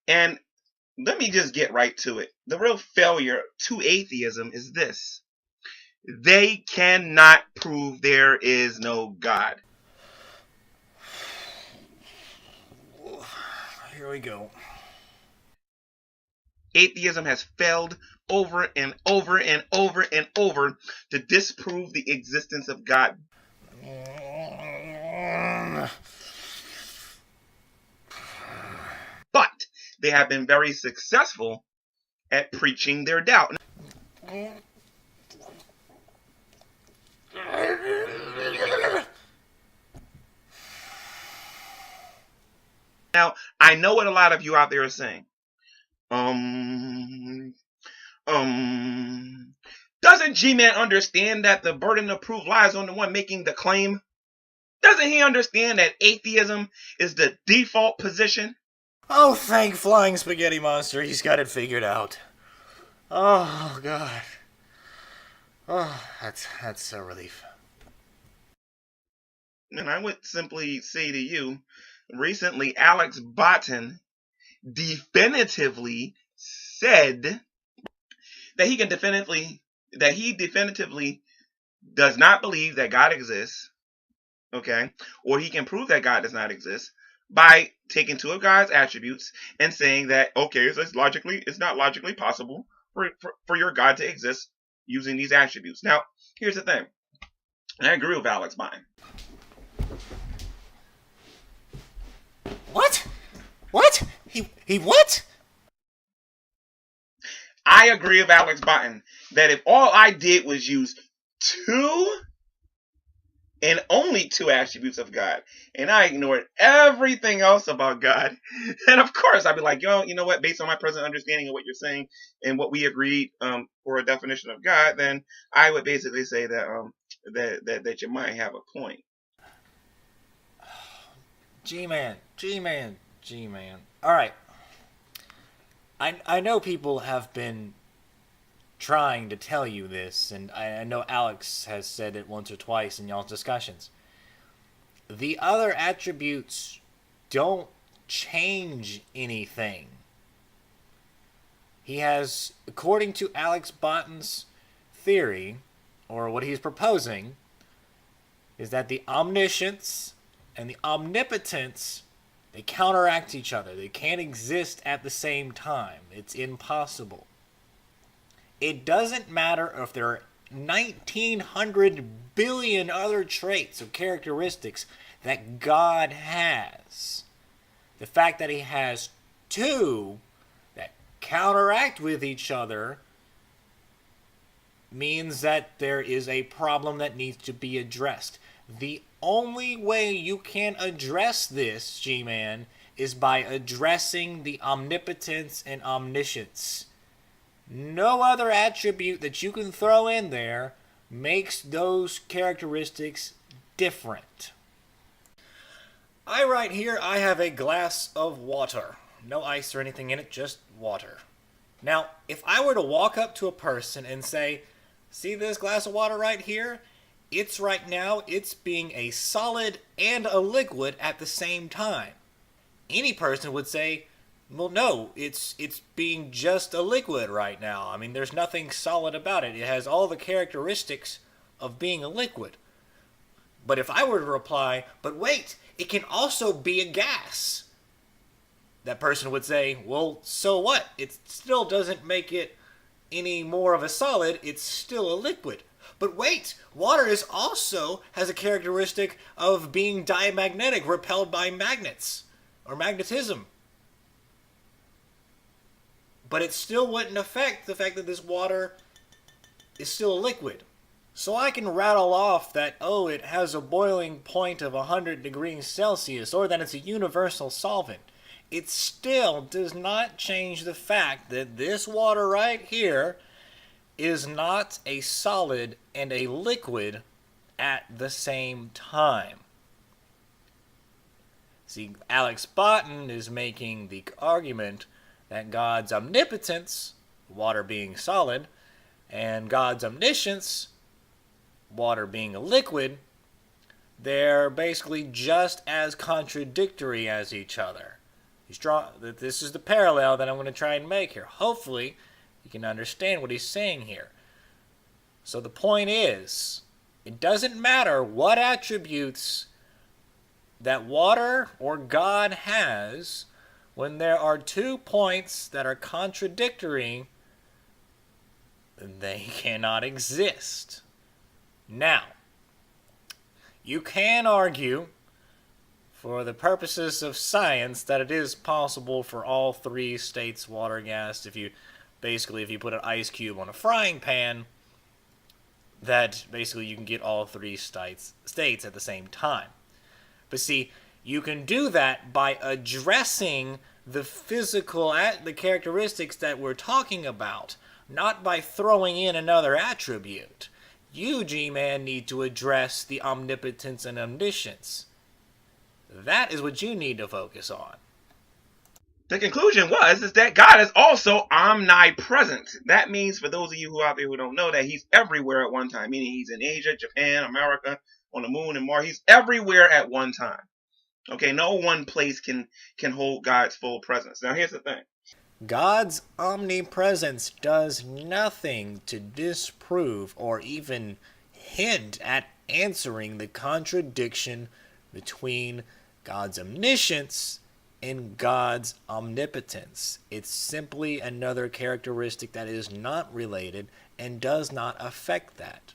And let me just get right to it. The real failure to atheism is this: they cannot prove there is no God. Here we go. Atheism has failed over and over and over and over to disprove the existence of God. But they have been very successful at preaching their doubt. Now, I know what a lot of you out there are saying. Um, doesn't G-Man understand that the burden of proof lies on the one making the claim? Doesn't he understand that atheism is the default position? Oh, thank Flying Spaghetti Monster, he's got it figured out. Oh, God. Oh, that's a relief. And I would simply say to you, recently Alex Botton definitively said that he definitively does not believe that God exists, okay, or he can prove that God does not exist by taking two of God's attributes and saying that, okay, so it's not logically possible for your God to exist using these attributes. Now, here's the thing, and I agree with Alex Botton. What? What? He what? I agree with Alex Botton that if all I did was use two and only two attributes of God, and I ignored everything else about God, and of course I'd be like, yo, you know what? Based on my present understanding of what you're saying and what we agreed for a definition of God, then I would basically say that that you might have a point. G-Man. All right. I know people have been trying to tell you this, and I know Alex has said it once or twice in y'all's discussions. The other attributes don't change anything. He has, according to Alex Botton's theory, or what he's proposing, is that the omniscience and the omnipotence, they counteract each other. They can't exist at the same time. It's impossible. It doesn't matter if there are 1,900 billion other traits or characteristics that God has. The fact that he has two that counteract with each other means that there is a problem that needs to be addressed. The only way you can address this, G-Man, is by addressing the omnipotence and omniscience. No other attribute that you can throw in there makes those characteristics different. Right here, I have a glass of water. No ice or anything in it, just water. Now, if I were to walk up to a person and say, see this glass of water right here? It's being a solid and a liquid at the same time. Any person would say, well, no, it's being just a liquid right now. I mean, there's nothing solid about it. It has all the characteristics of being a liquid. But if I were to reply, but wait, it can also be a gas, that person would say, well, so what? It still doesn't make it any more of a solid. It's still a liquid. But wait, water has a characteristic of being diamagnetic, repelled by magnets, or magnetism. But it still wouldn't affect the fact that this water is still a liquid. So I can rattle off that, it has a boiling point of 100 degrees Celsius, or that it's a universal solvent. It still does not change the fact that this water right here is not a solid and a liquid at the same time. See, Alex Botton is making the argument that God's omnipotence, water being solid, and God's omniscience, water being a liquid, they're basically just as contradictory as each other. This is the parallel that I'm going to try and make here. Hopefully, you can understand what he's saying here. So the point is, it doesn't matter what attributes that water or God has when there are 2 points that are contradictory, they cannot exist. Now, you can argue, for the purposes of science, that it is possible for all 3 states, water, gas, if you put an ice cube on a frying pan, that basically you can get all 3 states at the same time. But see, you can do that by addressing the the characteristics that we're talking about, not by throwing in another attribute. You, G-Man, need to address the omnipotence and omniscience. That is what you need to focus on. The conclusion is that God is also omnipresent. That means, for those of you who out there who don't know, that he's everywhere at one time, meaning he's in Asia, Japan, America, on the moon, and Mars. He's everywhere at one time. Okay, no one place can hold God's full presence. Now, here's the thing. God's omnipresence does nothing to disprove or even hint at answering the contradiction between God's omniscience and God's omnipotence. It's simply another characteristic that is not related and does not affect that.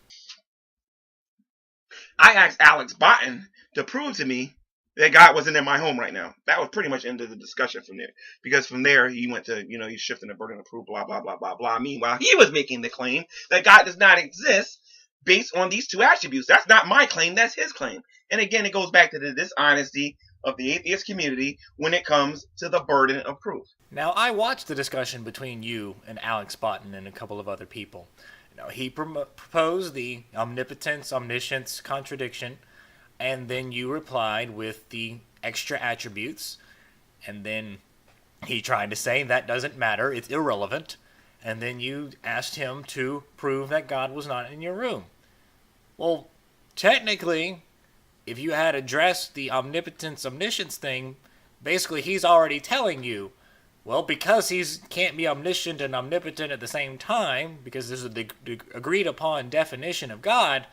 I asked Alex Botten to prove to me that God wasn't in my home right now. That was pretty much the end of the discussion from there. Because from there, he went to, he's shifting the burden of proof, blah, blah, blah, blah, blah. Meanwhile, he was making the claim that God does not exist based on these 2 attributes. That's not my claim. That's his claim. And again, it goes back to the dishonesty of the atheist community when it comes to the burden of proof. Now, I watched the discussion between you and Alex Botten and a couple of other people. Now, he proposed the omnipotence, omniscience contradiction, and then you replied with the extra attributes, and then he tried to say that doesn't matter, it's irrelevant, and then you asked him to prove that God was not in your room. Well, technically, if you had addressed the omnipotence, omniscience thing, basically he's already telling you, well, because he can't be omniscient and omnipotent at the same time, because this is the agreed upon definition of God,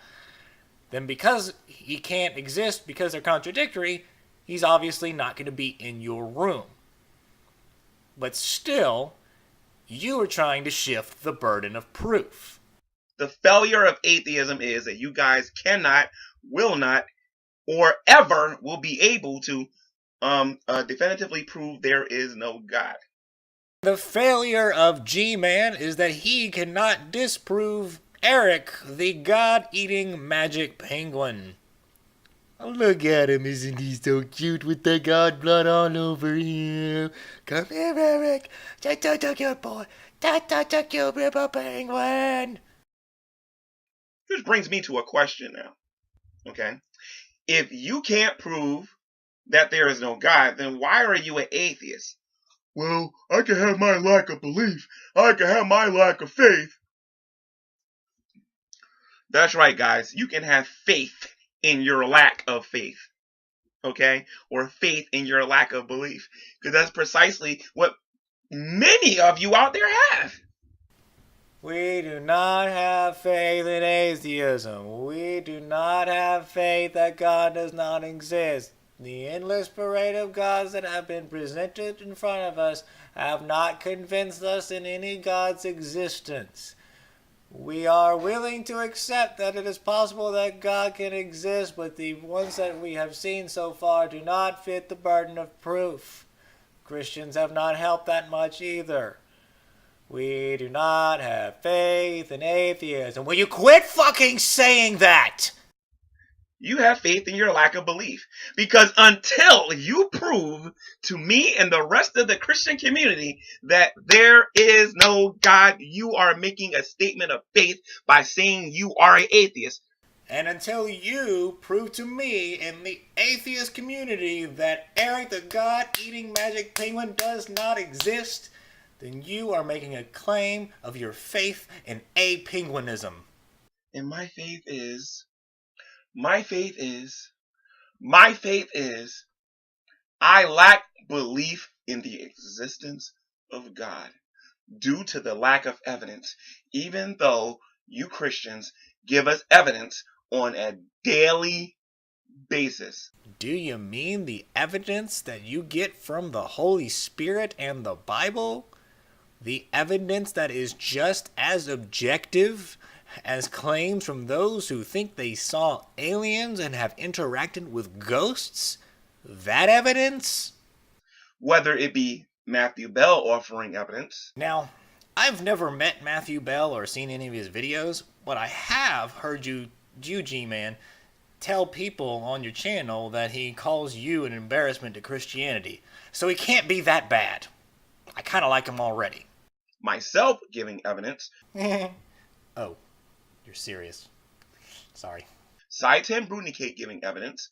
then because he can't exist because they're contradictory, he's obviously not going to be in your room. But still, you are trying to shift the burden of proof. The failure of atheism is that you guys cannot, will not, or ever will be able to definitively prove there is no God. The failure of G-Man is that he cannot disprove Eric, the God-eating magic penguin. Oh, look at him, isn't he so cute with the God blood all over him? Come here, Eric. Cute boy. Cute little penguin. This brings me to a question now. Okay? If you can't prove that there is no God, then why are you an atheist? Well, I can have my lack of belief. I can have my lack of faith. That's right, guys. You can have faith in your lack of faith. Okay? Or faith in your lack of belief. Because that's precisely what many of you out there have. We do not have faith in atheism. We do not have faith that God does not exist. The endless parade of gods that have been presented in front of us have not convinced us in any God's existence. We are willing to accept that it is possible that God can exist, but the ones that we have seen so far do not fit the burden of proof. Christians have not helped that much either. We do not have faith in atheism. Will you quit fucking saying that? You have faith in your lack of belief. Because until you prove to me and the rest of the Christian community that there is no God, you are making a statement of faith by saying you are an atheist. And until you prove to me and the atheist community that Eric the God-eating magic penguin does not exist, then you are making a claim of your faith in a-penguinism. And my faith is I lack belief in the existence of God due to the lack of evidence, even though you Christians give us evidence on a daily basis. Do you mean the evidence that you get from the Holy Spirit and the Bible? The evidence that is just as objective as claims from those who think they saw aliens and have interacted with ghosts? That evidence? Whether it be Matthew Bell offering evidence. Now, I've never met Matthew Bell or seen any of his videos, but I have heard you Gman, tell people on your channel that he calls you an embarrassment to Christianity. So he can't be that bad. I kind of like him already. Myself giving evidence. Oh, you're serious. Sorry. Saitan Brunicate giving evidence.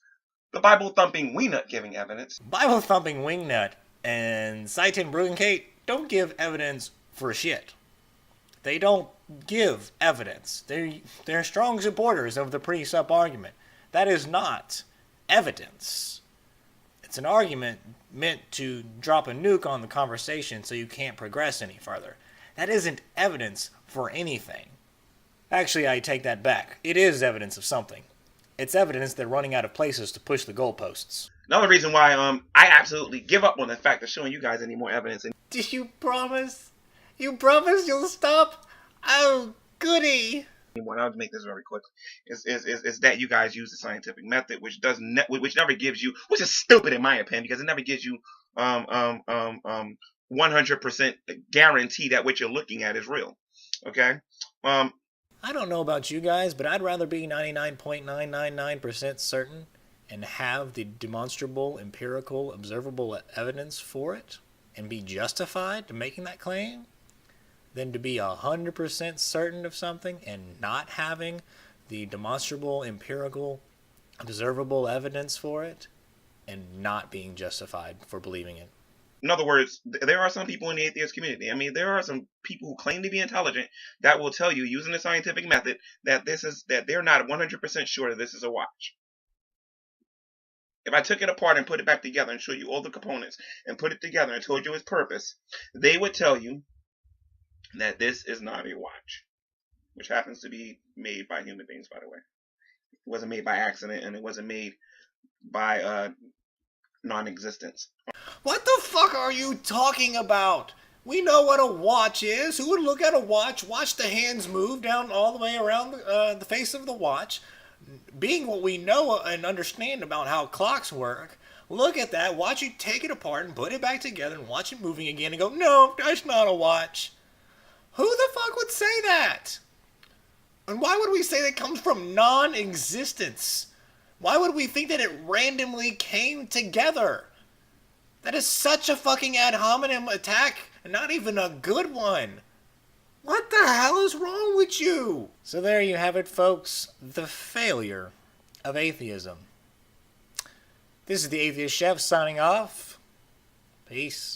The Bible-thumping Wingnut giving evidence. Bible-thumping Wingnut and Saitan Brunicate don't give evidence for shit. They don't give evidence. They're strong supporters of the precept argument. That is not evidence. It's an argument meant to drop a nuke on the conversation so you can't progress any further. That isn't evidence for anything. Actually, I take that back. It is evidence of something. It's evidence they're running out of places to push the goalposts. Another reason why I absolutely give up on the fact of showing you guys any more evidence. Did you promise? You promise you'll stop? Oh, goody. I'll make this very quick. Is that you guys use the scientific method, which never gives you, which is stupid in my opinion, because it never gives you 100% guarantee that what you're looking at is real. Okay. I don't know about you guys, but I'd rather be 99.999% certain and have the demonstrable, empirical, observable evidence for it and be justified to making that claim than to be 100% certain of something and not having the demonstrable, empirical, observable evidence for it and not being justified for believing it. In other words, there are some people in the atheist community. I mean, there are some people who claim to be intelligent that will tell you, using the scientific method, that they're not 100% sure that this is a watch. If I took it apart and put it back together and showed you all the components and put it together and told you its purpose, they would tell you that this is not a watch, which happens to be made by human beings, by the way. It wasn't made by accident, and it wasn't made by non-existence. What the fuck are you talking about? We know what a watch is. Who would look at a watch, watch the hands move down all the way around the face of the watch? Being what we know and understand about how clocks work, look at that, watch you take it apart and put it back together and watch it moving again and go, no, that's not a watch. Who the fuck would say that? And why would we say that comes from non-existence? Why would we think that it randomly came together? That is such a fucking ad hominem attack, and not even a good one. What the hell is wrong with you? So there you have it, folks. The failure of atheism. This is the Atheist Chef signing off. Peace.